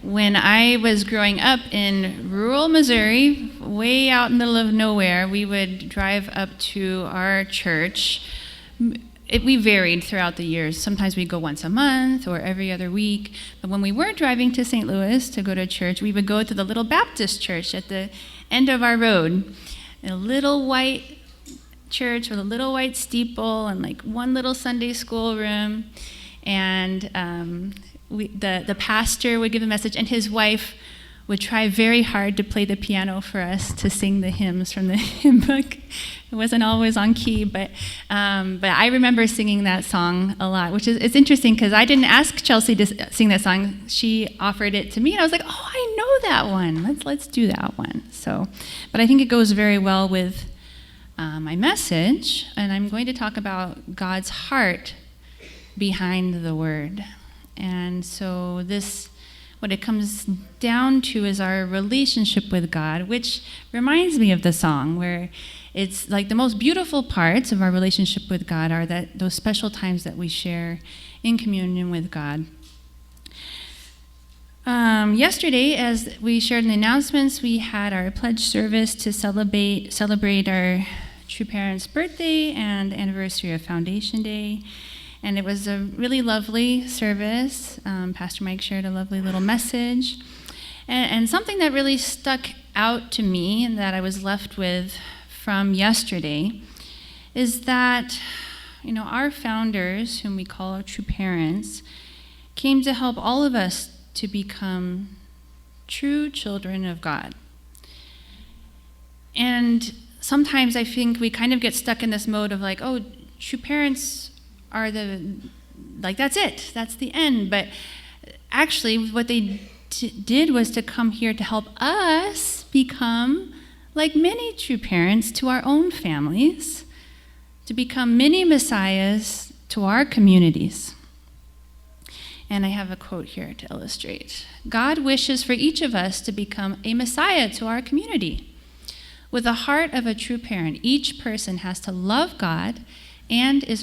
When I was growing up in rural Missouri, way out in the middle of nowhere, we would drive up to our church. We varied throughout the years. Sometimes we'd go once a month or every other week. But when we were driving to St. Louis to go to church, we would go to the little Baptist church at the end of our road. A little white church with a little white steeple and like one little Sunday school room. And the pastor would give a message, and his wife would try very hard to play the piano for us to sing the hymns from the hymn book. It wasn't always on key, but I remember singing that song a lot, which is it's interesting because I didn't ask Chelsea to sing that song. She offered it to me, and I was like, oh, I know that one. Let's do that one. So, but I think it goes very well with my message, and I'm going to talk about God's heart behind the word. And so what it comes down to is our relationship with God, which reminds me of the song where it's like the most beautiful parts of our relationship with God are those special times that we share in communion with God. Yesterday, as we shared in the announcements, we had our pledge service to celebrate our True Parents' birthday and anniversary of Foundation Day. And it was a really lovely service. Pastor Mike shared a lovely little message. And something that really stuck out to me and that I was left with from yesterday is that, our founders, whom we call our true parents, came to help all of us to become true children of God. And sometimes I think we kind of get stuck in this mode of like, oh, true parents are that's it, that's the end. But actually what they did was to come here to help us become like many true parents to our own families, to become mini messiahs to our communities. And I have a quote here to illustrate. God wishes for each of us to become a messiah to our community. With the heart of a true parent, each person has to love God and his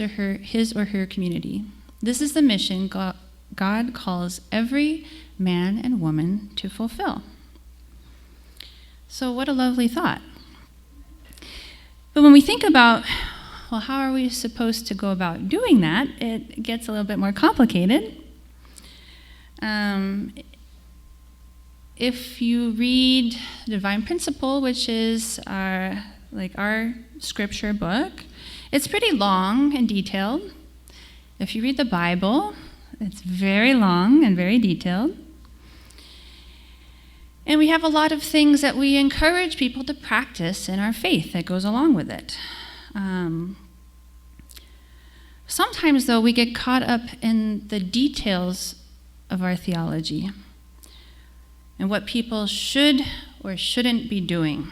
or her community. This is the mission God calls every man and woman to fulfill. So what a lovely thought. But when we think about, well, how are we supposed to go about doing that, it gets a little bit more complicated. If you read Divine Principle, which is our scripture book, it's pretty long and detailed. If you read the Bible, it's very long and very detailed. And we have a lot of things that we encourage people to practice in our faith that goes along with it. Sometimes, though, we get caught up in the details of our theology and what people should or shouldn't be doing,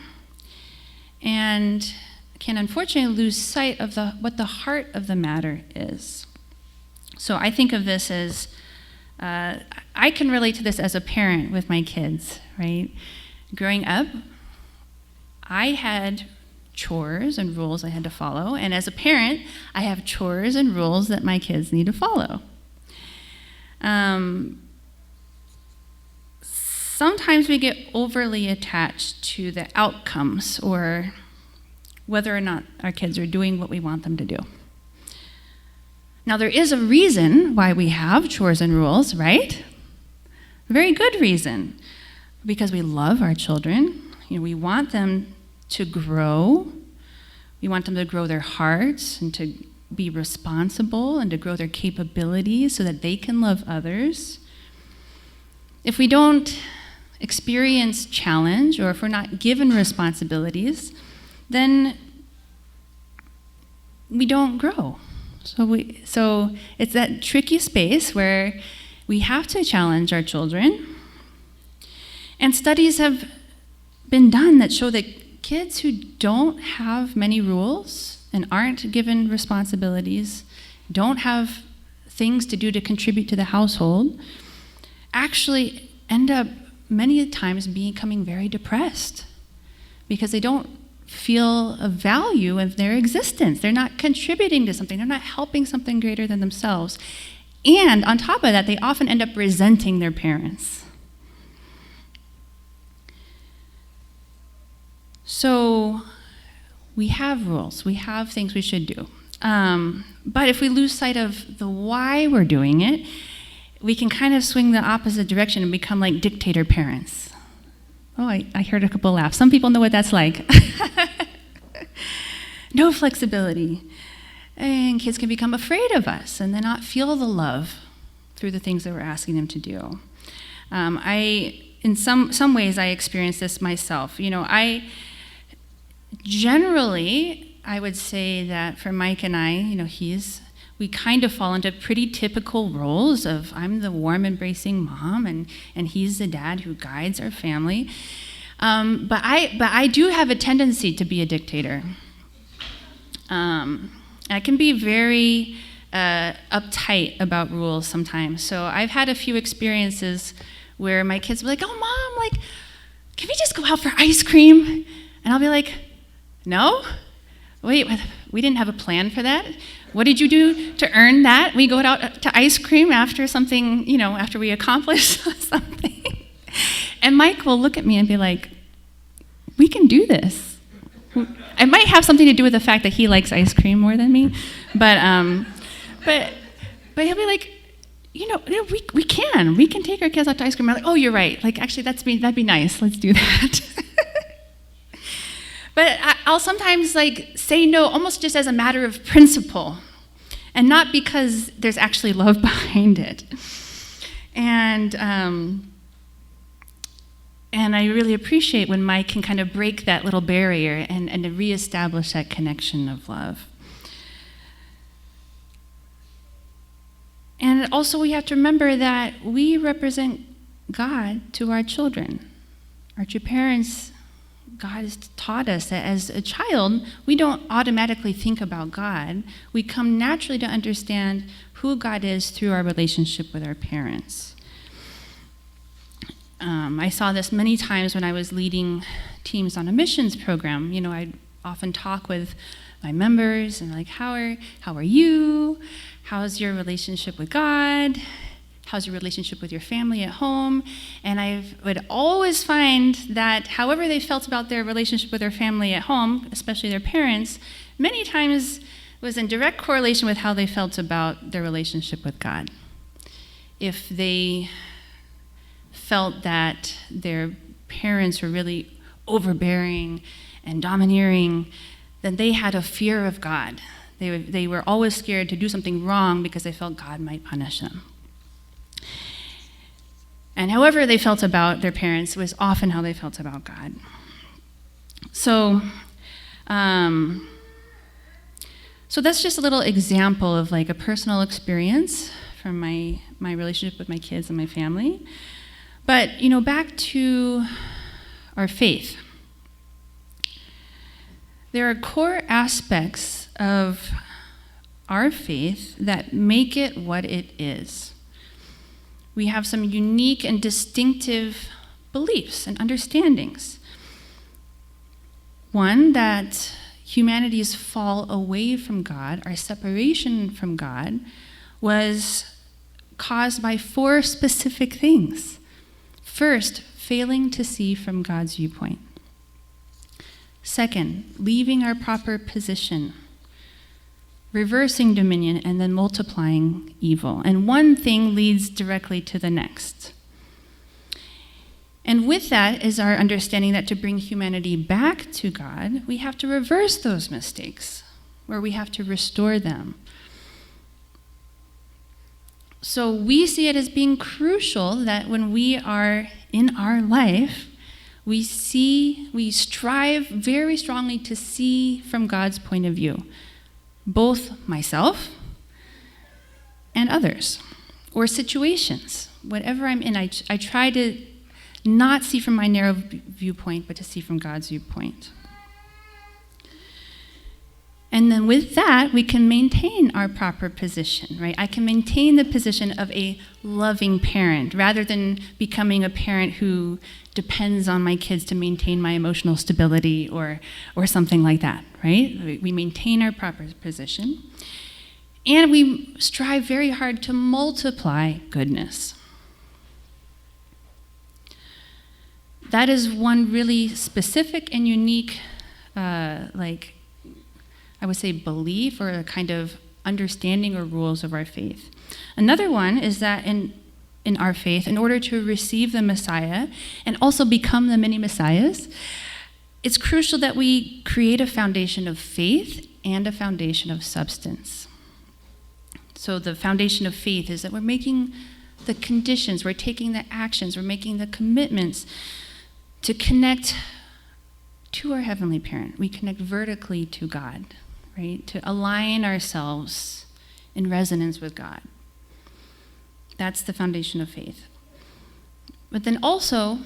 and can unfortunately lose sight of what the heart of the matter is. So I think of this as, I can relate to this as a parent with my kids, right? Growing up, I had chores and rules I had to follow, and as a parent, I have chores and rules that my kids need to follow. Sometimes we get overly attached to the outcomes or whether or not our kids are doing what we want them to do. Now, there is a reason why we have chores and rules, right? A very good reason. Because we love our children. We want them to grow. We want them to grow their hearts and to be responsible and to grow their capabilities so that they can love others. If we don't experience challenge, or if we're not given responsibilities, then we don't grow. So it's that tricky space where we have to challenge our children. And studies have been done that show that kids who don't have many rules and aren't given responsibilities, don't have things to do to contribute to the household, actually end up many times becoming very depressed because they don't feel a value of their existence. They're not contributing to something. They're not helping something greater than themselves. And on top of that, they often end up resenting their parents. So we have rules. We have things we should do. But if we lose sight of the why we're doing it, we can kind of swing the opposite direction and become like dictator parents. Oh, I heard a couple laughs. Some people know what that's like. No flexibility. And kids can become afraid of us and then not feel the love through the things that we're asking them to do. In some ways, I experience this myself. I would say that for Mike and I, we kind of fall into pretty typical roles of I'm the warm, embracing mom, and he's the dad who guides our family. But I do have a tendency to be a dictator. I can be very uptight about rules sometimes. So I've had a few experiences where my kids will be like, "Oh, Mom, like, can we just go out for ice cream?" And I'll be like, "No? Wait, we didn't have a plan for that. What did you do to earn that? We go out to ice cream after something, after we accomplish something." And Mike will look at me and be like, "We can do this." It might have something to do with the fact that he likes ice cream more than me, but he'll be like, we can take our kids out to ice cream. I'm like, "Oh, you're right. Like, actually, that'd be nice. Let's do that." But I'll sometimes say no, almost just as a matter of principle, and not because there's actually love behind it. And I really appreciate when Mike can kind of break that little barrier and to reestablish that connection of love. And also we have to remember that we represent God to our children. Our two parents, God has taught us that as a child, we don't automatically think about God. We come naturally to understand who God is through our relationship with our parents. I saw this many times when I was leading teams on a missions program. I'd often talk with my members and how are you? How's your relationship with God? How's your relationship with your family at home? And I would always find that however they felt about their relationship with their family at home, especially their parents, many times was in direct correlation with how they felt about their relationship with God. If they felt that their parents were really overbearing and domineering, then they had a fear of God. They were always scared to do something wrong because they felt God might punish them. And however they felt about their parents was often how they felt about God. So that's just a little example of a personal experience from my relationship with my kids and my family. But, back to our faith. There are core aspects of our faith that make it what it is. We have some unique and distinctive beliefs and understandings. One, that humanity's fall away from God, our separation from God, was caused by 4 specific things. First, failing to see from God's viewpoint. Second, leaving our proper position, reversing dominion, and then multiplying evil. And one thing leads directly to the next. And with that is our understanding that to bring humanity back to God, we have to reverse those mistakes, where we have to restore them. So we see it as being crucial that when we are in our life, we strive very strongly to see from God's point of view, both myself and others, or situations. Whatever I'm in, I try to not see from my narrow viewpoint, but to see from God's viewpoint. And then with that, we can maintain our proper position, right? I can maintain the position of a loving parent rather than becoming a parent who depends on my kids to maintain my emotional stability or something like that, right? We maintain our proper position. And we strive very hard to multiply goodness. that is one really specific and unique, I would say, belief or a kind of understanding or rules of our faith. Another one is that in our faith, in order to receive the Messiah and also become the many Messiahs, it's crucial that we create a foundation of faith and a foundation of substance. So the foundation of faith is that we're making the conditions, we're taking the actions, we're making the commitments to connect to our Heavenly Parent. We connect vertically to God, right? To align ourselves in resonance with God. That's the foundation of faith. But then also,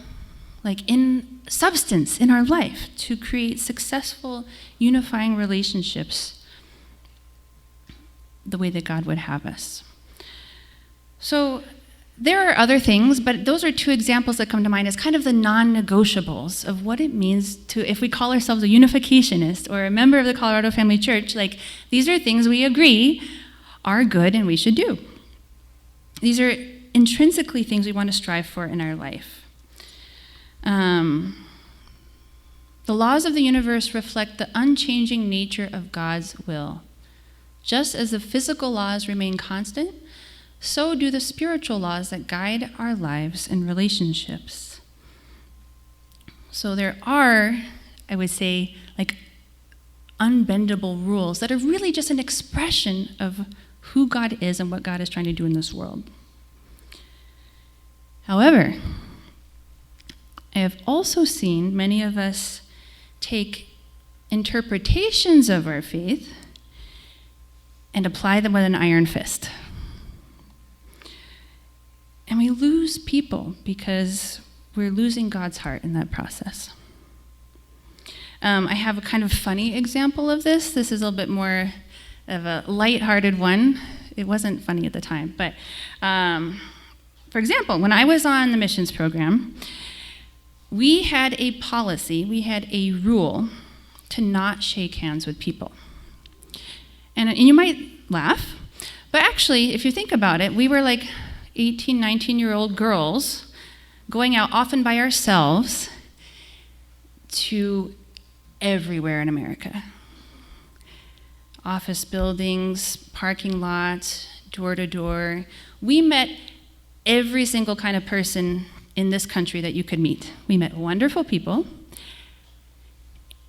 like in substance in our life, to create successful, unifying relationships the way that God would have us. So there are other things, but those are two examples that come to mind as kind of the non-negotiables of what it means to, if we call ourselves a unificationist or a member of the Colorado Family Church, like these are things we agree are good and we should do. These are intrinsically things we want to strive for in our life. The laws of the universe reflect the unchanging nature of God's will. Just as the physical laws remain constant, so do the spiritual laws that guide our lives and relationships. So there are, I would say, like unbendable rules that are really just an expression of who God is and what God is trying to do in this world. However, I have also seen many of us take interpretations of our faith and apply them with an iron fist. And we lose people because we're losing God's heart in that process. I have a kind of funny example of this. This is a little bit more of a lighthearted one. It wasn't funny at the time, but for example, when I was on the missions program, we had a policy, we had a rule to not shake hands with people. And you might laugh, but actually, if you think about it, we were like 18, 19-year-old girls going out often by ourselves to everywhere in America. Office buildings, parking lots, door to door. We met every single kind of person in this country that you could meet. We met wonderful people.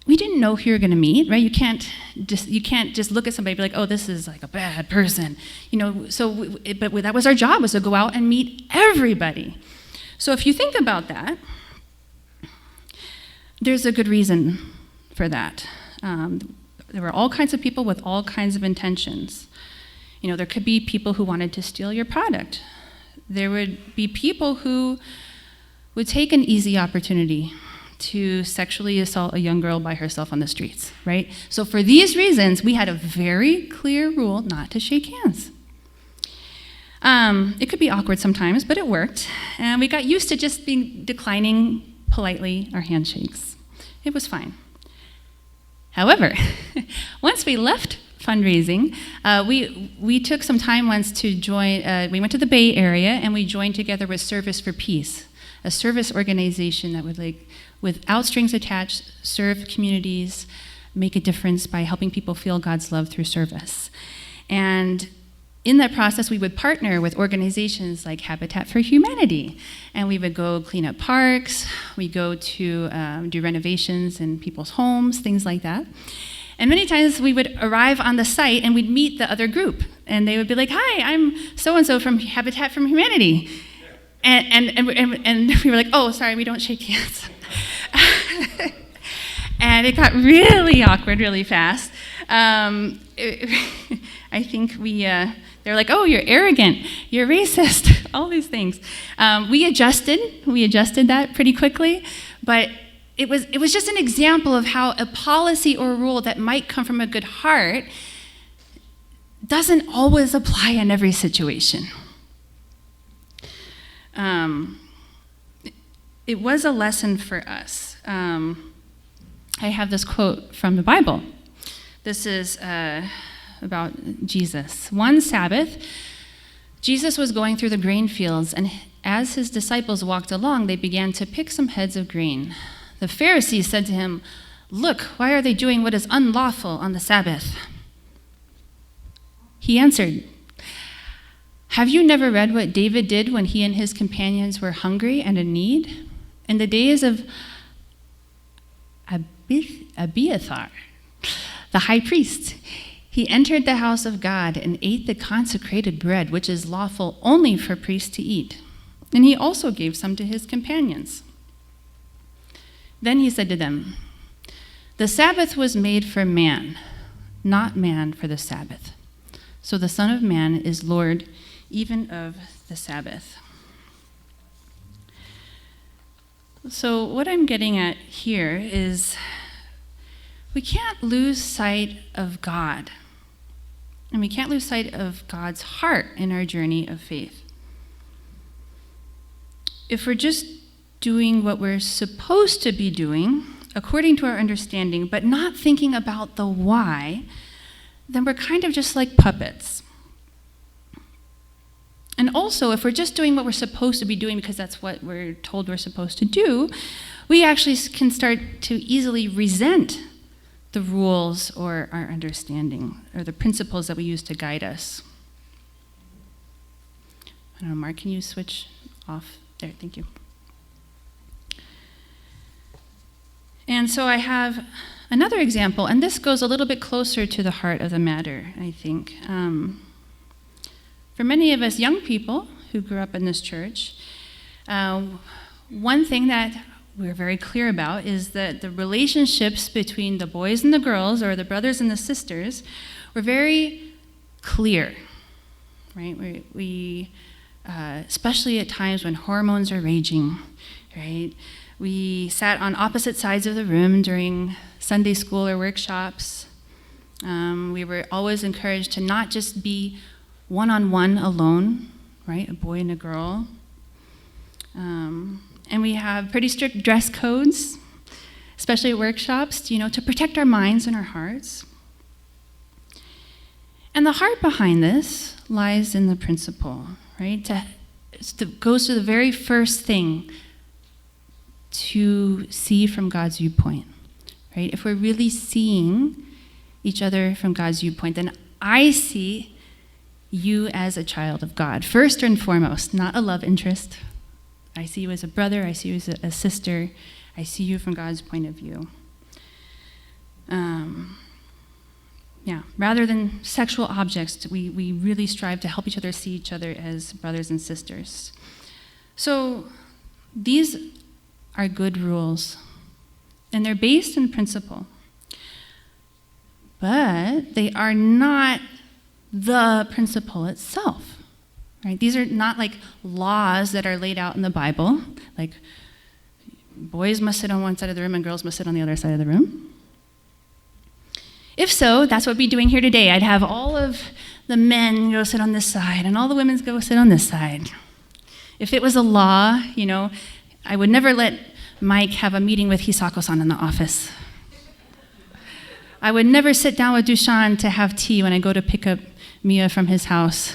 We didn't know who you were going to meet, right? You can't just look at somebody and be like, oh, this is like a bad person. But that was our job, was to go out and meet everybody. So if you think about that, there's a good reason for that. There were all kinds of people with all kinds of intentions. There could be people who wanted to steal your product. There would be people who would take an easy opportunity to sexually assault a young girl by herself on the streets, right? So for these reasons, we had a very clear rule not to shake hands. It could be awkward sometimes, but it worked. And we got used to just declining politely our handshakes. It was fine. However, once we left fundraising, we took some time once to join, we went to the Bay Area and we joined together with Service for Peace, a service organization that would, without strings attached, serve communities, make a difference by helping people feel God's love through service. And in that process, we would partner with organizations like Habitat for Humanity, and we would go clean up parks, we go to do renovations in people's homes, things like that. And many times we would arrive on the site and we'd meet the other group, and they would be like, "Hi, I'm so-and-so from Habitat for Humanity." And we were like, "Oh, sorry, we don't shake hands." And it got really awkward really fast. I think they're like, "Oh, you're arrogant, you're racist," all these things. We adjusted that pretty quickly, but it was just an example of how a policy or a rule that might come from a good heart doesn't always apply in every situation. It was a lesson for us. I have this quote from the Bible. This is about Jesus. One Sabbath, Jesus was going through the grain fields, and As his disciples walked along, they began to pick some heads of grain. The Pharisees said to him, "Look, why are they doing what is unlawful on the Sabbath?" He answered, "Have you never read what David did when he and his companions were hungry and in need? In the days of Abiathar, the high priest, he entered the house of God and ate the consecrated bread, which is lawful only for priests to eat. And he also gave some to his companions." Then he said to them, "The Sabbath was made for man, not man for the Sabbath. So the Son of Man is Lord even of the Sabbath." So what I'm getting at here is we can't lose sight of God. And we can't lose sight of God's heart in our journey of faith. If we're just doing what we're supposed to be doing, according to our understanding, but not thinking about the why, then we're kind of just like puppets. And also, if we're just doing what we're supposed to be doing because that's what we're told we're supposed to do, we actually can start to easily resent the rules or our understanding or the principles that we use to guide us. I don't know, Mark, can you switch off? There, thank you. And so I have another example, and this goes a little bit closer to the heart of the matter, I think. For many of us young people who grew up in this church, one thing that we're very clear about is that the relationships between the boys and the girls, or the brothers and the sisters, were very clear, right? We especially at times when hormones are raging, right? We sat on opposite sides of the room during Sunday school or workshops. We were always encouraged to not just be one-on-one alone, right? A boy and a girl. And we have pretty strict dress codes, especially at workshops, to protect our minds and our hearts. And the heart behind this lies in the principle, right? It goes to the very first thing to see from God's viewpoint, right? If we're really seeing each other from God's viewpoint, then I see you as a child of God, first and foremost, not a love interest. I see you as a brother, I see you as a sister, I see you from God's point of view. Rather than sexual objects, we really strive to help each other see each other as brothers and sisters. So these are good rules, and they're based in principle. But they are not the principle itself. Right? These are not like laws that are laid out in the Bible, like boys must sit on one side of the room and girls must sit on the other side of the room. If so, that's what we'd be doing here today. I'd have all of the men go sit on this side and all the women go sit on this side. If it was a law, I would never let Mike have a meeting with Hisako-san in the office. I would never sit down with Dushan to have tea when I go to pick up Mia from his house.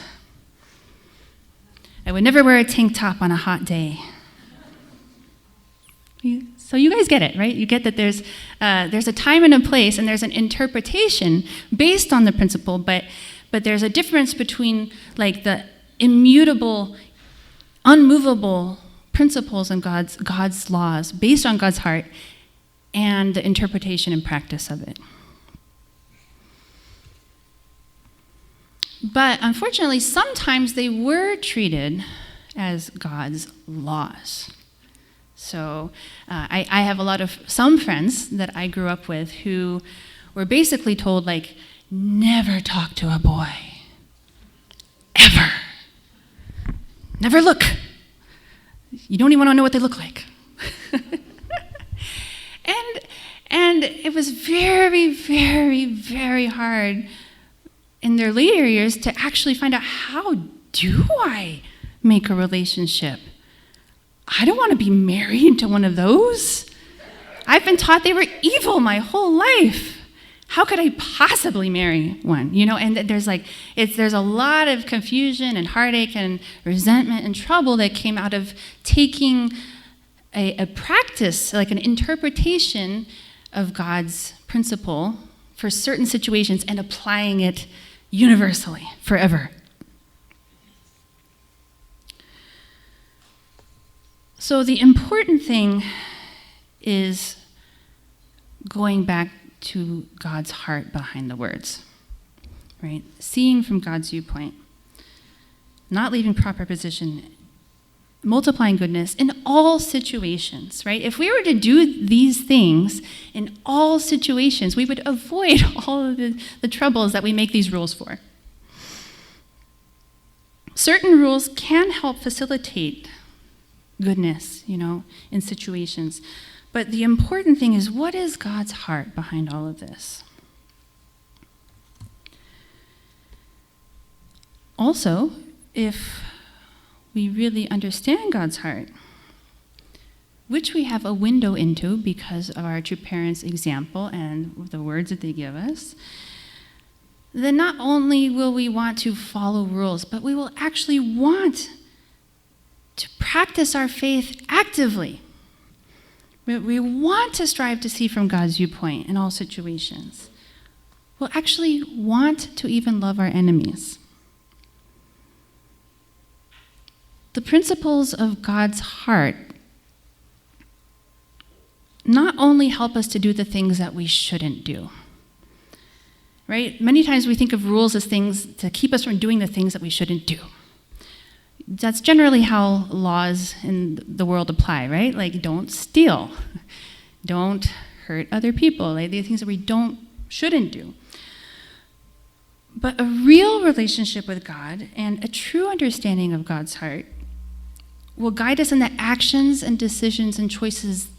I would never wear a tank top on a hot day. So you guys get it, right? You get that there's a time and a place, and there's an interpretation based on the principle, but there's a difference between like the immutable, unmovable principles and God's laws based on God's heart and the interpretation and practice of it. But unfortunately, sometimes they were treated as God's laws. So I have some friends that I grew up with who were basically told, like, never talk to a boy, ever. Never look. You don't even want to know what they look like. And it was very, very, very hard in their later years to actually find out, how do I make a relationship? I don't want to be married to one of those. I've been taught they were evil my whole life. How could I possibly marry one? And there's a lot of confusion and heartache and resentment and trouble that came out of taking a practice, like an interpretation of God's principle for certain situations and applying it universally, forever. So the important thing is going back to God's heart behind the words, right? Seeing from God's viewpoint, not leaving proper position, multiplying goodness in all situations, right? If we were to do these things in all situations, we would avoid all of the troubles that we make these rules for. Certain rules can help facilitate goodness, in situations. But the important thing is, what is God's heart behind all of this? Also, if we really understand God's heart, which we have a window into because of our two parents' example and the words that they give us, then not only will we want to follow rules, but we will actually want to practice our faith actively. We want to strive to see from God's viewpoint in all situations. We'll actually want to even love our enemies. The principles of God's heart not only help us to do the things that we shouldn't do, right? Many times we think of rules as things to keep us from doing the things that we shouldn't do. That's generally how laws in the world apply, right? Like, don't steal, don't hurt other people, like the things that we shouldn't do. But a real relationship with God and a true understanding of God's heart will guide us in the actions and decisions and choices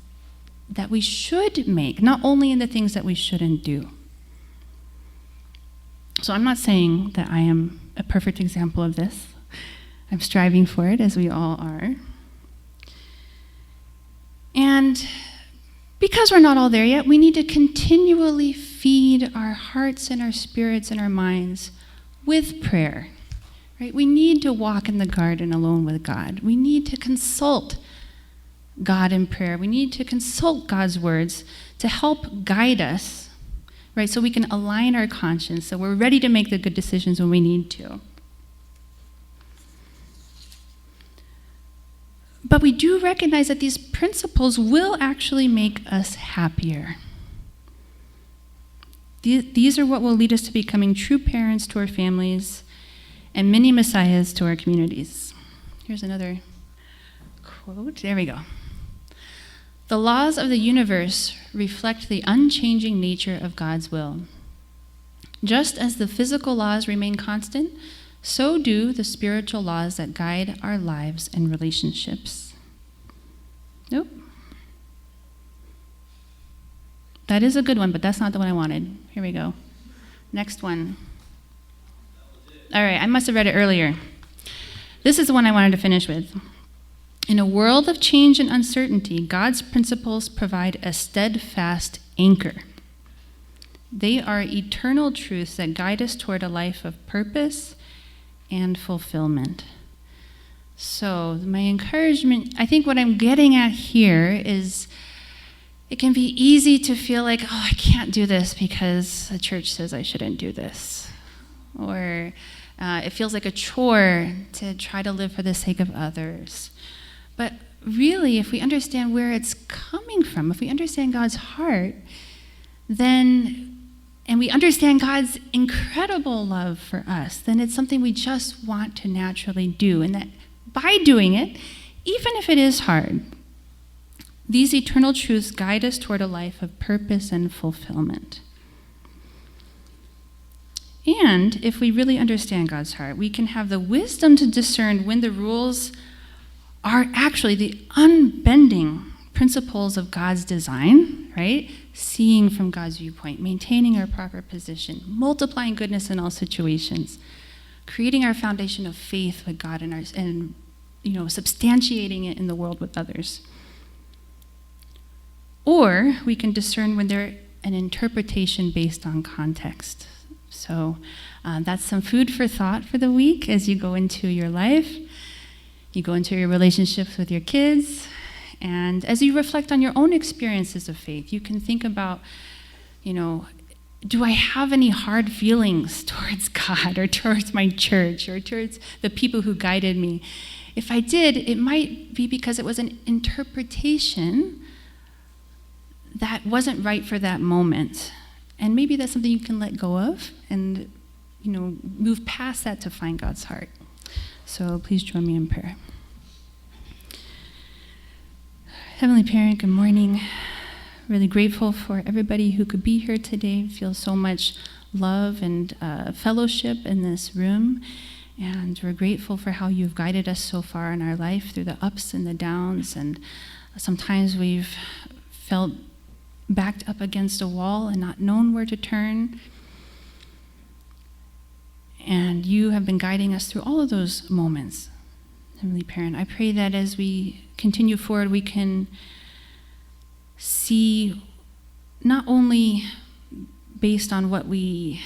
that we should make, not only in the things that we shouldn't do. So I'm not saying that I am a perfect example of this. I'm striving for it, as we all are. And because we're not all there yet, we need to continually feed our hearts and our spirits and our minds with prayer, right? We need to walk in the garden alone with God. We need to consult God in prayer. We need to consult God's words to help guide us, right? So we can align our conscience, so we're ready to make the good decisions when we need to. But we do recognize that these principles will actually make us happier. These are what will lead us to becoming true parents to our families and mini messiahs to our communities. Here's another quote. There we go. The laws of the universe reflect the unchanging nature of God's will. Just as the physical laws remain constant, so do the spiritual laws that guide our lives and relationships. Nope. That is a good one, but that's not the one I wanted. Here we go. Next one. All right, I must have read it earlier. This is the one I wanted to finish with. In a world of change and uncertainty, God's principles provide a steadfast anchor. They are eternal truths that guide us toward a life of purpose and fulfillment. So my encouragement, I think what I'm getting at here is it can be easy to feel like, oh, I can't do this because the church says I shouldn't do this. Or it feels like a chore to try to live for the sake of others. But really, if we understand where it's coming from, if we understand God's heart, and we understand God's incredible love for us, then it's something we just want to naturally do. And that by doing it, even if it is hard, these eternal truths guide us toward a life of purpose and fulfillment. And if we really understand God's heart, we can have the wisdom to discern when the rules are actually the unbending principles of God's design, right? Seeing from God's viewpoint, maintaining our proper position, multiplying goodness in all situations, creating our foundation of faith with God and substantiating it in the world with others. Or we can discern when they're an interpretation based on context. So that's some food for thought for the week as you go into your life, you go into your relationships with your kids, and as you reflect on your own experiences of faith, you can think about, do I have any hard feelings towards God or towards my church or towards the people who guided me? If I did, it might be because it was an interpretation that wasn't right for that moment. And maybe that's something you can let go of and, move past that to find God's heart. So please join me in prayer. Heavenly Parent, good morning. Really grateful for everybody who could be here today. Feel so much love and fellowship in this room. And we're grateful for how you've guided us so far in our life through the ups and the downs. And sometimes we've felt backed up against a wall and not known where to turn. And you have been guiding us through all of those moments. Heavenly Parent, I pray that as we continue forward, we can see not only based on what we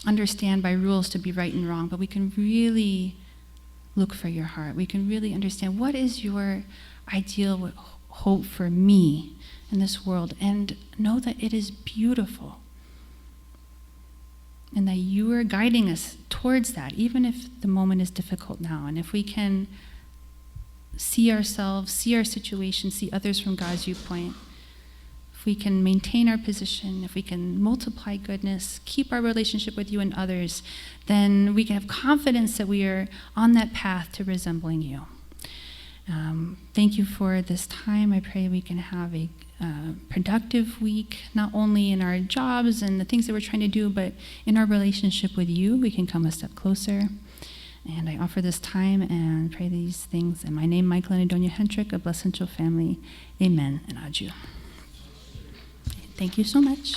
understand by rules to be right and wrong, but we can really look for your heart. We can really understand what is your ideal hope for me in this world, and know that it is beautiful and that you are guiding us towards that, even if the moment is difficult now. And if we can see ourselves, see our situation, see others from God's viewpoint, if we can maintain our position, if we can multiply goodness, keep our relationship with you and others, then we can have confidence that we are on that path to resembling you. Thank you for this time. I pray we can have a productive week, not only in our jobs and the things that we're trying to do, but in our relationship with you, we can come a step closer. And I offer this time and pray these things in my name, Michael and Adonia Hentrick, of Blessed Central Family. Amen and adieu. Thank you so much.